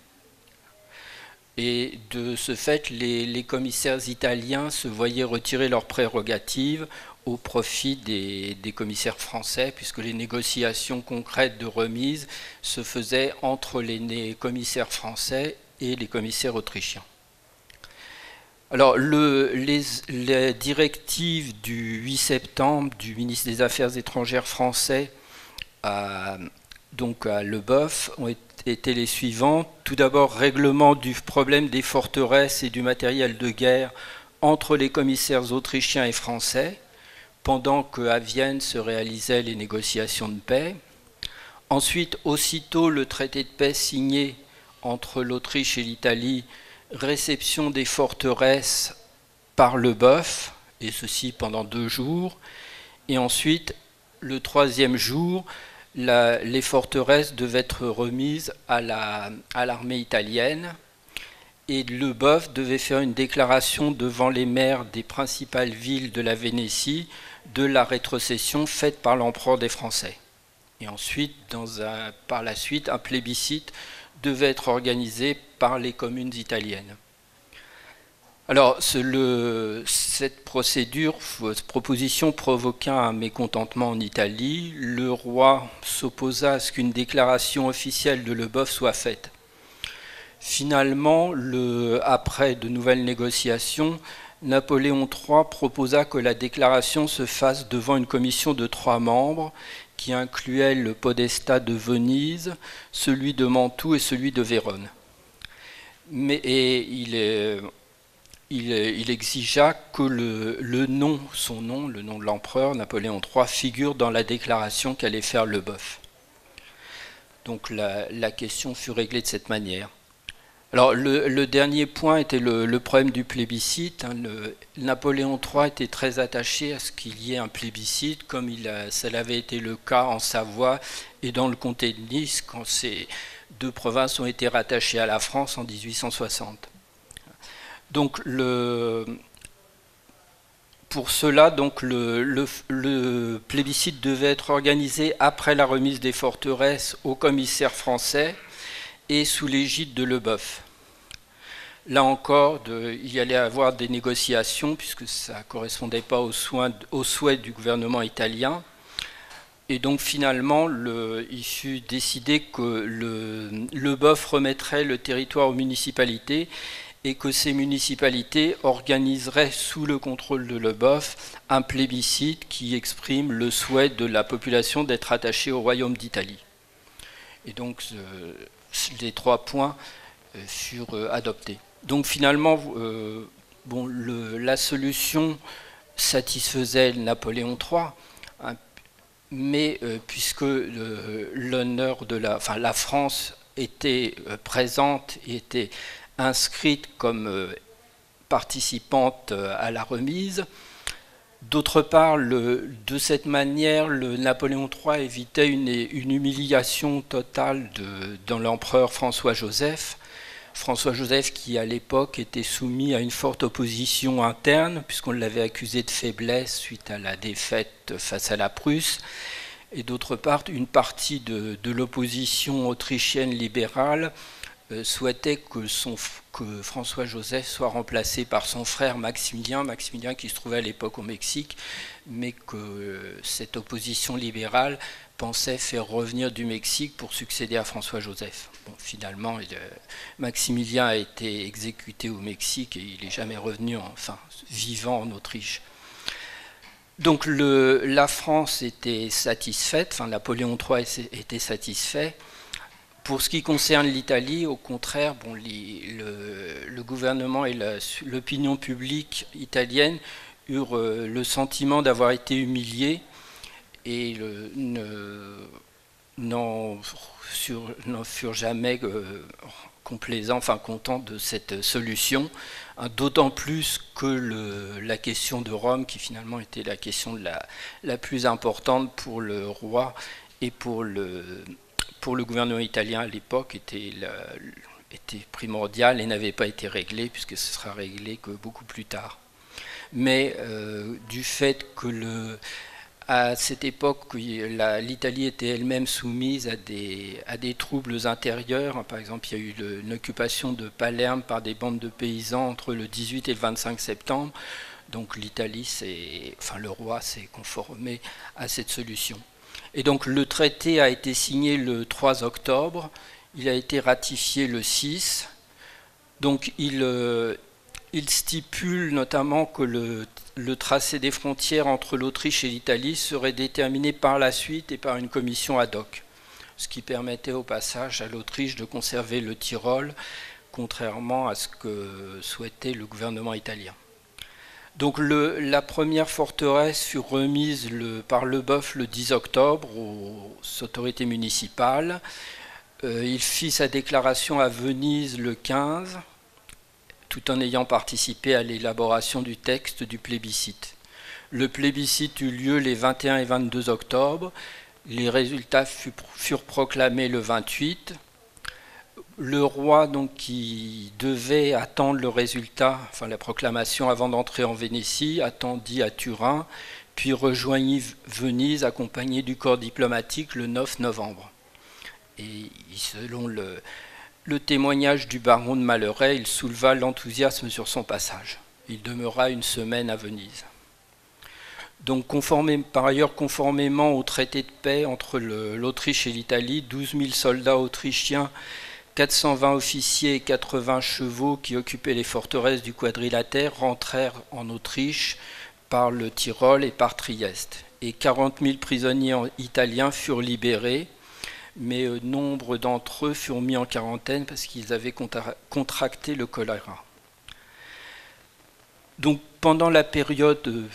Et de ce fait, les commissaires italiens se voyaient retirer leurs prérogatives au profit des commissaires français, puisque les négociations concrètes de remise se faisaient entre les commissaires français et les commissaires autrichiens. Alors, les directives du 8 septembre du ministre des Affaires étrangères français à Leboeuf ont été les suivantes. Tout d'abord, règlement du problème des forteresses et du matériel de guerre entre les commissaires autrichiens et français, pendant qu'à Vienne se réalisaient les négociations de paix. Ensuite, aussitôt le traité de paix signé entre l'Autriche et l'Italie, réception des forteresses par Leboeuf, et ceci pendant 2 jours. Et ensuite, le 3e jour, les forteresses devaient être remises à l'armée italienne, et Leboeuf devait faire une déclaration devant les maires des principales villes de la Vénétie de la rétrocession faite par l'empereur des Français. Et ensuite, par la suite, un plébiscite devait être organisé par les communes italiennes. Alors, cette proposition provoqua un mécontentement en Italie. Le roi s'opposa à ce qu'une déclaration officielle de Leboeuf soit faite. Finalement, après de nouvelles négociations, Napoléon III proposa que la déclaration se fasse devant une commission de 3 membres qui incluait le podestat de Venise, celui de Mantoue et celui de Vérone. Il exigea que le nom de l'empereur Napoléon III figure dans la déclaration qu'allait faire Leboeuf. Donc la question fut réglée de cette manière. Alors le dernier point était le problème du plébiscite. Napoléon III était très attaché à ce qu'il y ait un plébiscite, comme ça l'avait été le cas en Savoie et dans le comté de Nice, quand ces 2 provinces ont été rattachées à la France en 1860. Donc pour cela, donc, le plébiscite devait être organisé après la remise des forteresses au commissaire français et sous l'égide de Leboeuf. Là encore, il y allait avoir des négociations puisque ça ne correspondait pas aux souhaits du gouvernement italien. Et donc finalement, il fut décidé que Leboeuf remettrait le territoire aux municipalités et que ces municipalités organiseraient sous le contrôle de Leboeuf un plébiscite qui exprime le souhait de la population d'être attachée au royaume d'Italie. Et donc les 3 points furent adoptés. Donc finalement, la solution satisfaisait Napoléon III, hein, mais puisque l'honneur de la France était présente et était inscrite comme participante à la remise. D'autre part, de cette manière, Napoléon III évitait une humiliation totale dans l'empereur François-Joseph. François-Joseph qui, à l'époque, était soumis à une forte opposition interne, puisqu'on l'avait accusé de faiblesse suite à la défaite face à la Prusse. Et d'autre part, une partie de l'opposition autrichienne libérale souhaitait que François-Joseph soit remplacé par son frère Maximilien qui se trouvait à l'époque au Mexique, mais que cette opposition libérale pensait faire revenir du Mexique pour succéder à François-Joseph. Bon, finalement, Maximilien a été exécuté au Mexique et il n'est jamais revenu vivant en Autriche. Donc la France était satisfaite, Napoléon III était satisfait. Pour ce qui concerne l'Italie, au contraire, le gouvernement et l'opinion publique italienne eurent le sentiment d'avoir été humiliés et n'en furent jamais complaisants, contents de cette solution, d'autant plus que la question de Rome, qui finalement était la question la plus importante pour le roi et pour le gouvernement italien à l'époque, était primordiale et n'avait pas été réglée, puisque ce sera réglé que beaucoup plus tard. Mais du fait que à cette époque, l'Italie était elle-même soumise à des troubles intérieurs. Par exemple, il y a eu une occupation de Palerme par des bandes de paysans entre le 18 et le 25 septembre. Donc l'Italie, le roi s'est conformé à cette solution. Et donc le traité a été signé le 3 octobre. Il a été ratifié le 6. Donc il stipule notamment que le tracé des frontières entre l'Autriche et l'Italie serait déterminé par la suite et par une commission ad hoc, ce qui permettait au passage à l'Autriche de conserver le Tyrol, contrairement à ce que souhaitait le gouvernement italien. Donc la première forteresse fut remise par Leboeuf le 10 octobre aux autorités municipales. Il fit sa déclaration à Venise le 15, tout en ayant participé à l'élaboration du texte du plébiscite. Le plébiscite eut lieu les 21 et 22 octobre. Les résultats furent proclamés le 28. Le roi, donc, qui devait attendre le résultat, la proclamation avant d'entrer en Vénétie, attendit à Turin, puis rejoignit Venise accompagné du corps diplomatique le 9 novembre. Et selon le témoignage du baron de Malleray, il souleva l'enthousiasme sur son passage. Il demeura une semaine à Venise. Donc, par ailleurs, conformément au traité de paix entre l'Autriche et l'Italie, 12 000 soldats autrichiens 420 officiers et 80 chevaux qui occupaient les forteresses du quadrilatère rentrèrent en Autriche par le Tyrol et par Trieste. Et 40 000 prisonniers italiens furent libérés, mais nombre d'entre eux furent mis en quarantaine parce qu'ils avaient contracté le choléra. Donc, pendant la période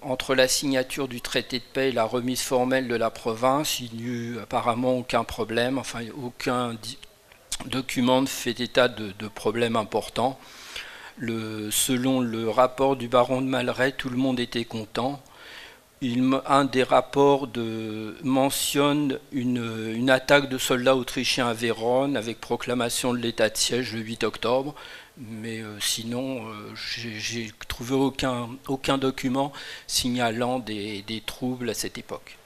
entre la signature du traité de paix et la remise formelle de la province, il n'y eut apparemment aucun problème, enfin aucun document ne fait état de problèmes importants. Selon le rapport du baron de Malray, tout le monde était content. Un des rapports mentionne une attaque de soldats autrichiens à Vérone avec proclamation de l'état de siège le 8 octobre. Mais sinon, j'ai trouvé aucun document signalant des troubles à cette époque.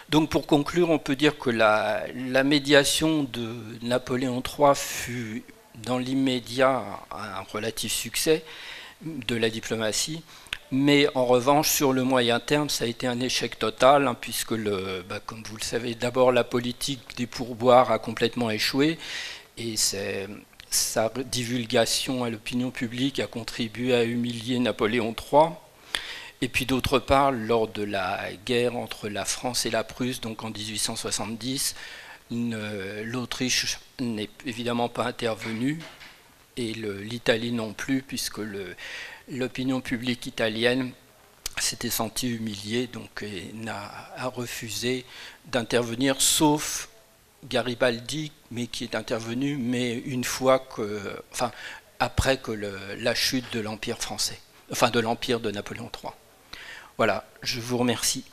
Donc pour conclure, on peut dire que la médiation de Napoléon III fut dans l'immédiat un relatif succès de la diplomatie, mais en revanche, sur le moyen terme, ça a été un échec total, hein, puisque, comme vous le savez, d'abord la politique des pourboires a complètement échoué, et sa divulgation à l'opinion publique a contribué à humilier Napoléon III. Et puis d'autre part, lors de la guerre entre la France et la Prusse, donc en 1870, l'Autriche n'est évidemment pas intervenue, et l'Italie non plus, puisque l'opinion publique italienne s'était sentie humiliée, donc a refusé d'intervenir, sauf Garibaldi, mais qui est intervenu, mais une fois après que la chute de l'Empire français, enfin de l'Empire de Napoléon III. Voilà, je vous remercie.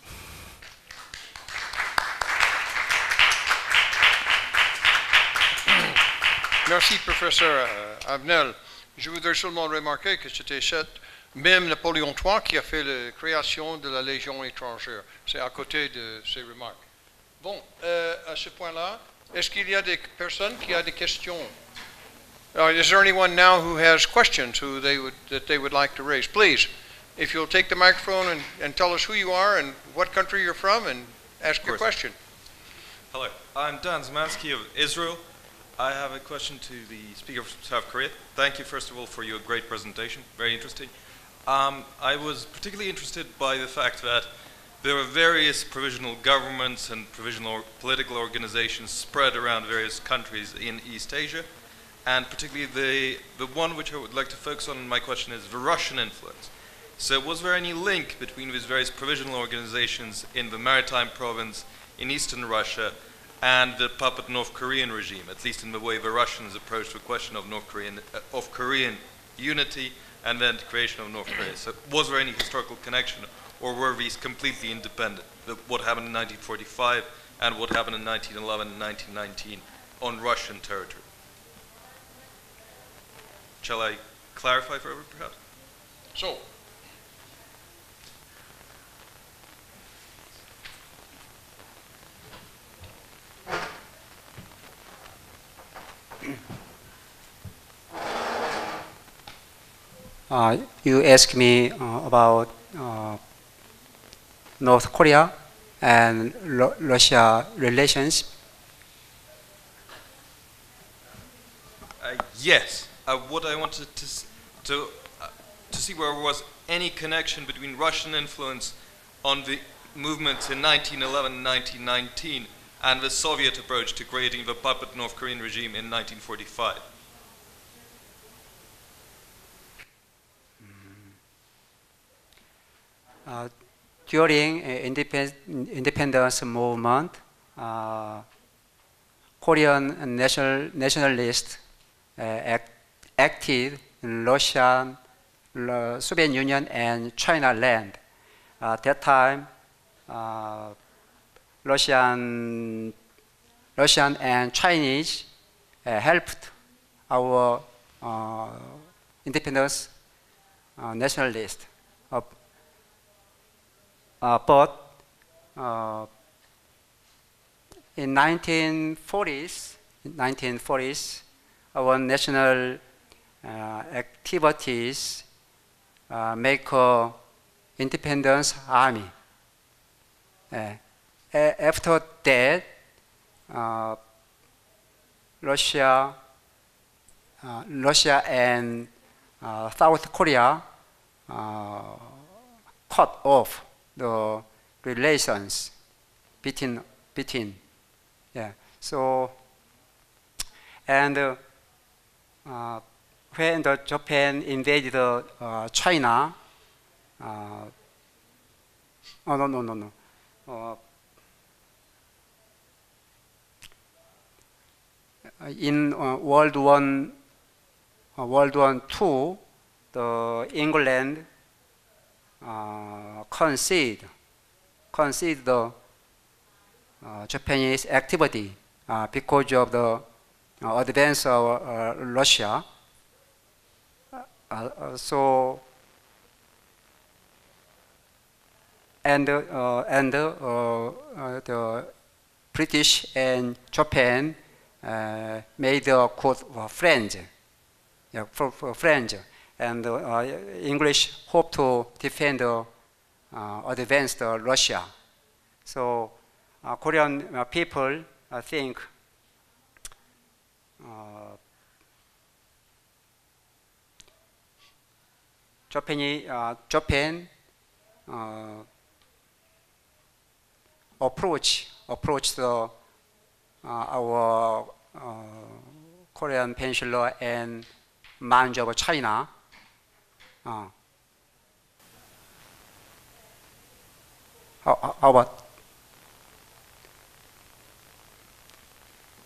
Merci, professeur Avenel. Je voudrais seulement remarquer que c'était même Napoléon III qui a fait la création de la Légion étrangère. C'est à côté de ces remarques. Bon, à ce point-là, est-ce qu'il y a des personnes qui ont des questions? Is there anyone now who has questions that they would like to raise? Please, if you'll take the microphone and tell us who you are and what country you're from and ask your question. Hello, I'm Dan Zemansky of Israel. I have a question to the Speaker of South Korea. Thank you, first of all, for your great presentation. Very interesting. I was particularly interested by the fact that there are various provisional governments and provisional political organizations spread around various countries in East Asia, and particularly the one which I would like to focus on in my question is the Russian influence. So was there any link between these various provisional organizations in the maritime province in eastern Russia and the puppet North Korean regime, at least in the way the Russians approached the question of Korean unity and then the creation of North Korea? So was there any historical connection, or were these completely independent? What happened in 1945 and what happened in 1911 and 1919 on Russian territory? Shall I clarify further, perhaps? So, you asked me about North Korea and Russia relations. Yes. What I wanted to see where there was any connection between Russian influence on the movements in 1911 and 1919 and the Soviet approach to creating the puppet North Korean regime in 1945. During independence movement, Korean nationalists acted in Russia, Soviet Union, and China land. At that time, Russian and Chinese helped our independence nationalists. But in 1940s, our national activities make an independence army. After that, Russia and South Korea cut off the relations between yeah. So and when the Japan invaded China, in World War II, the England conceded the Japanese activity because of the advance of Russia. So the British and Japan made a good friends, yeah, for friends, and English hope to defend advanced Russia. So Korean people think Japan approach the our Korean Peninsula and much of China. How about?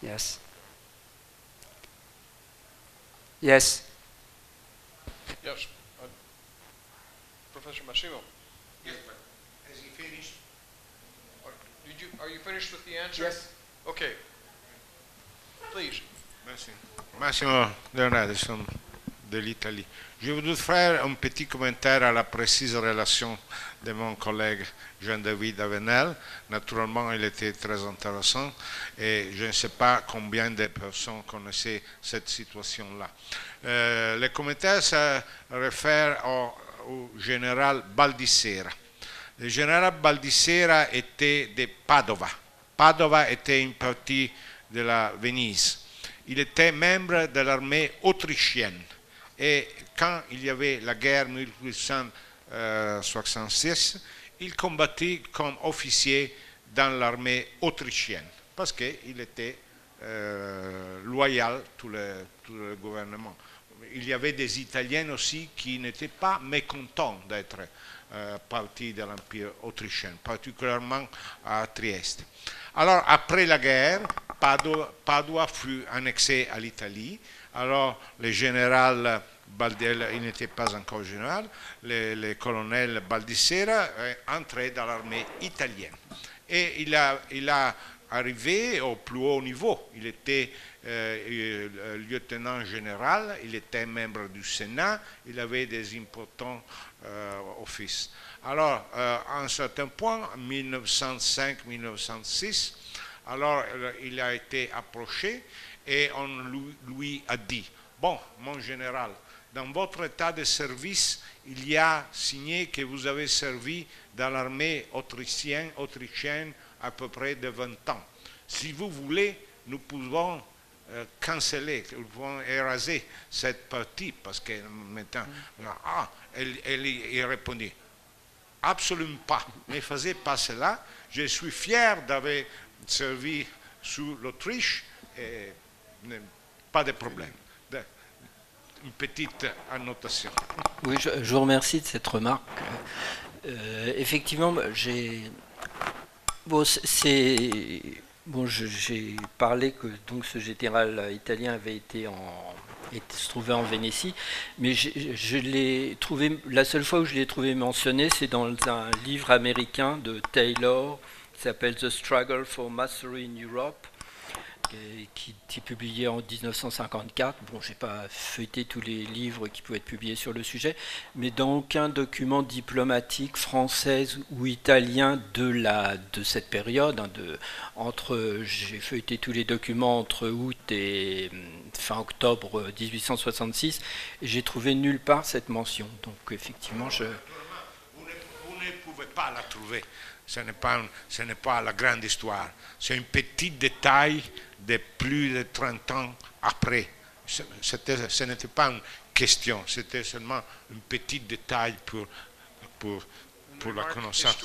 Yes. Yes. Yes. Professor Massimo. Yes, but has he finished? Are you finished with the answer? Yes. Okay. Please. Merci. Massimo Leonardo de l'Italie. Je voudrais faire un petit commentaire à la précise relation de mon collègue Jean-David Avenel. Naturellement, il était très intéressant et je ne sais pas combien de personnes connaissaient cette situation-là. Le commentaire se réfère au général Baldissera. Le général Baldissera était de Padova. Padova était une partie de la Venise. Il était membre de l'armée autrichienne. Et quand il y avait la guerre 1866, il combattit comme officier dans l'armée autrichienne parce qu'il était loyal tout le gouvernement. Il y avait des Italiens aussi qui n'étaient pas mécontents d'être partie de l'Empire autrichien, particulièrement à Trieste. Alors, après la guerre, Padua fut annexée à l'Italie. Alors, le général il n'était pas encore général, le colonel Baldissera est entré dans l'armée italienne. Et il a arrivé au plus haut niveau. Il était lieutenant général, il était membre du Sénat, il avait des importants offices. Alors, à un certain point, en 1905-1906, alors il a été approché et on lui a dit, bon, mon général, dans votre état de service, il y a signé que vous avez servi dans l'armée autrichienne à peu près de 20 ans. Si vous voulez, nous pouvons canceller, nous pouvons éraser cette partie, parce que maintenant, il répondit, absolument pas, ne faisez pas cela, je suis fier d'avoir servi sous l'Autriche, et pas de problème. Une petite annotation. Oui, je vous remercie de cette remarque. Effectivement, j'ai parlé que donc ce général italien avait se trouvait en Vénétie, mais je l'ai trouvé, la seule fois où je l'ai trouvé mentionné, c'est dans un livre américain de Taylor qui s'appelle The Struggle for Mastery in Europe, qui est publié en 1954. Bon, je n'ai pas feuilleté tous les livres qui pouvaient être publiés sur le sujet, mais dans aucun document diplomatique français ou italien de cette période, j'ai feuilleté tous les documents entre août et fin octobre 1866, et j'ai trouvé nulle part cette mention. Donc effectivement, Vous ne pouvait pas la trouver. Ce n'est pas la grande histoire. C'est un petit détail de plus de 30 ans après. Ce n'était pas une question, c'était seulement un petit détail pour la connaissance.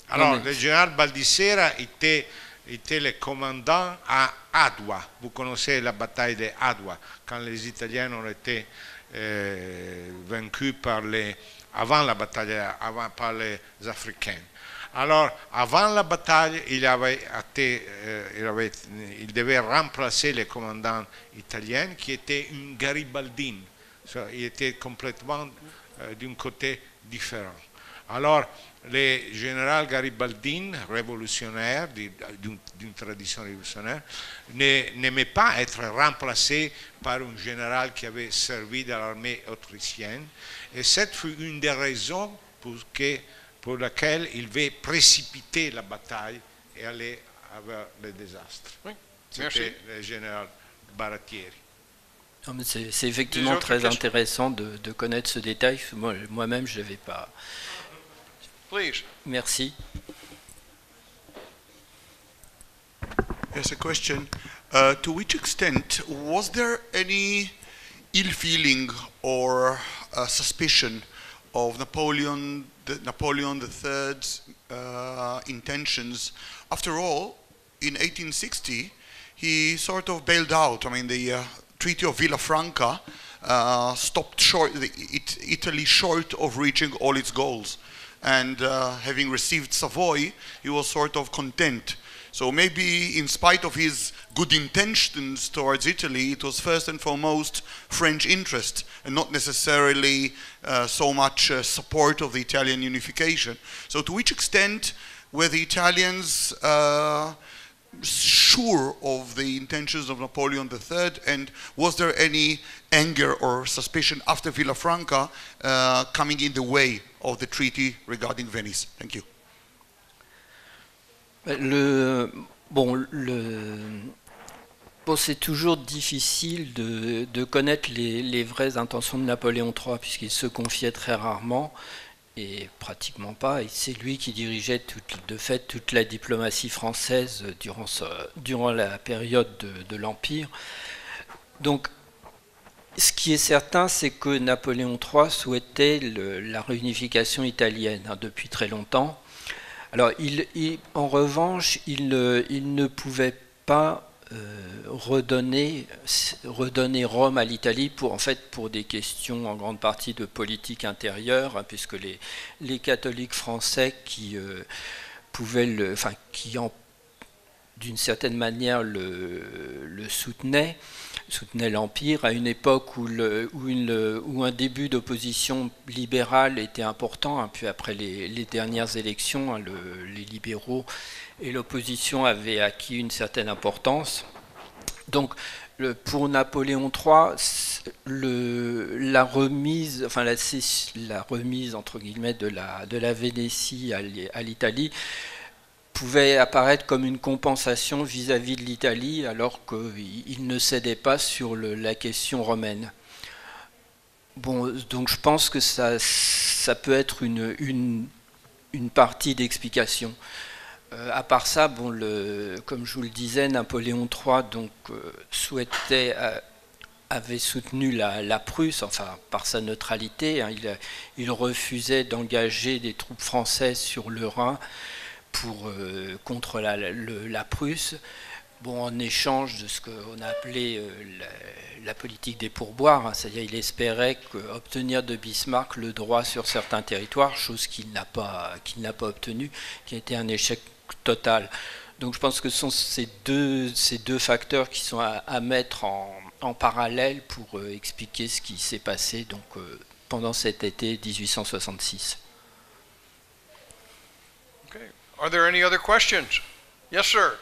Alors, le général Baldissera était le commandant à Adwa. Vous connaissez la bataille de Adwa, quand les Italiens ont été vaincus avant la bataille, par les Africains. Alors, avant la bataille, il devait remplacer le commandant italien qui était une garibaldine. Il était complètement d'un côté différent. Alors, le général garibaldine, révolutionnaire, d'une tradition révolutionnaire, n'aimait pas être remplacé par un général qui avait servi dans l'armée autrichienne. Et cette fut une des raisons pour laquelle il veut précipiter la bataille et aller vers le désastre. Oui. C'était le général Baratieri. Non, mais c'est effectivement très intéressant de connaître ce détail. Moi-même, je ne l'avais pas. Please. Merci. Yes, a question. To which extent was there any ill feeling or suspicion of Napoleon III's intentions? After all, in 1860, he sort of bailed out. I mean, the Treaty of Villafranca stopped Italy short of reaching all its goals. And having received Savoy, he was sort of content. So maybe in spite of his good intentions towards Italy, it was first and foremost French interest and not necessarily so much support of the Italian unification. So to which extent were the Italians sure of the intentions of Napoleon III, and was there any anger or suspicion after Villafranca coming in the way of the treaty regarding Venice? Thank you. C'est toujours difficile de connaître les vraies intentions de Napoléon III, puisqu'il se confiait très rarement et pratiquement pas, et c'est lui qui dirigeait de fait toute la diplomatie française durant la période de l'Empire. Donc, ce qui est certain, c'est que Napoléon III souhaitait la réunification italienne depuis très longtemps. Alors, en revanche, il ne pouvait pas redonner Rome à l'Italie pour des questions en grande partie de politique intérieure, hein, puisque les catholiques français qui d'une certaine manière le soutenaient l'Empire à une époque où un début d'opposition libérale était important, hein, puis après les dernières élections, hein, les libéraux et l'opposition avaient acquis une certaine importance. Donc pour Napoléon III, la remise entre guillemets de la Vénétie à l'Italie pouvait apparaître comme une compensation vis-à-vis de l'Italie, alors qu'il ne cédait pas sur la question romaine. Donc je pense que ça peut être une partie d'explication. À part ça, comme je vous le disais, Napoléon III avait soutenu la Prusse, enfin par sa neutralité, hein, il refusait d'engager des troupes françaises sur le Rhin contre la Prusse, en échange de ce qu'on a appelé la politique des pourboires, hein, c'est-à-dire il espérait obtenir de Bismarck le droit sur certains territoires, chose qu'il n'a pas obtenu, qui a été un échec total. Donc je pense que ce sont ces deux facteurs qui sont à mettre en parallèle pour expliquer ce qui s'est passé pendant cet été 1866. Okay. Are there any other questions? Yes, sir.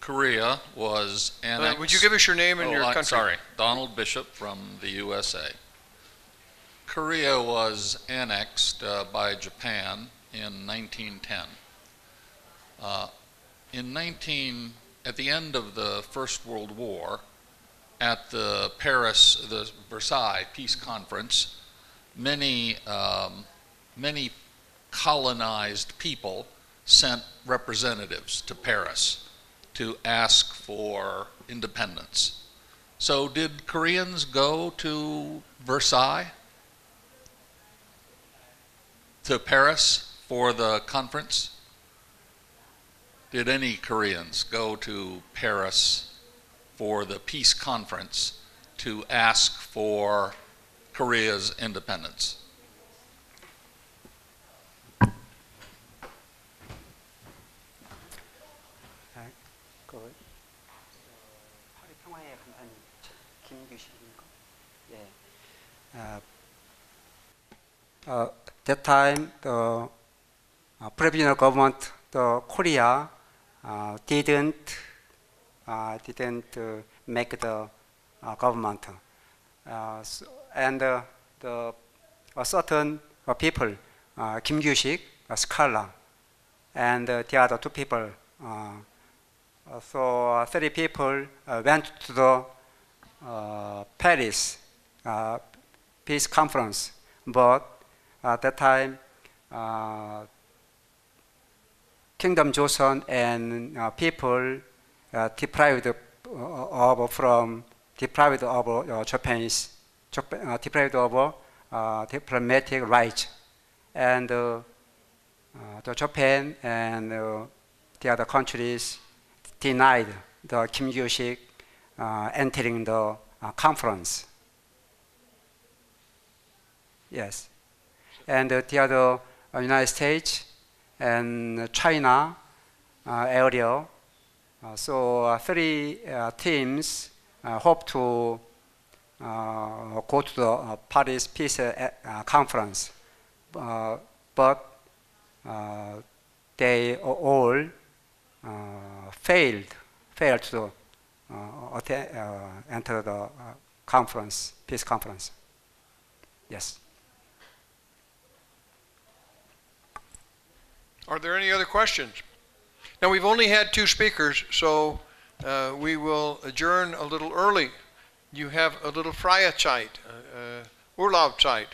Korea was annexed. Would you give us your name and your country? Sorry, Donald Bishop from the USA. Korea was annexed by Japan in 1910. At the end of the First World War, at the Versailles Peace Conference, many colonized people sent representatives to Paris to ask for independence. So did Koreans go to Versailles, to Paris for the conference? Did any Koreans go to Paris for the peace conference to ask for Korea's independence? That time, the provisional government, the Korea, didn't make the government, and the certain people, Kim Gyu-sik, a scholar, and the other two people. So 30 people went to the Paris peace conference, but at that time, Kingdom Joseon and people deprived of Japanese, deprived of diplomatic rights, and the Japan and the other countries denied the Kim Gyu-sik entering the conference. Yes, and the other United States and China area. So 3 teams hope to go to the Paris Peace Conference, but they all failed to enter the conference, peace conference. Yes. Are there any other questions? Now, we've only had 2 speakers, so we will adjourn a little early. You have a little Freizeit, Urlaubzeit.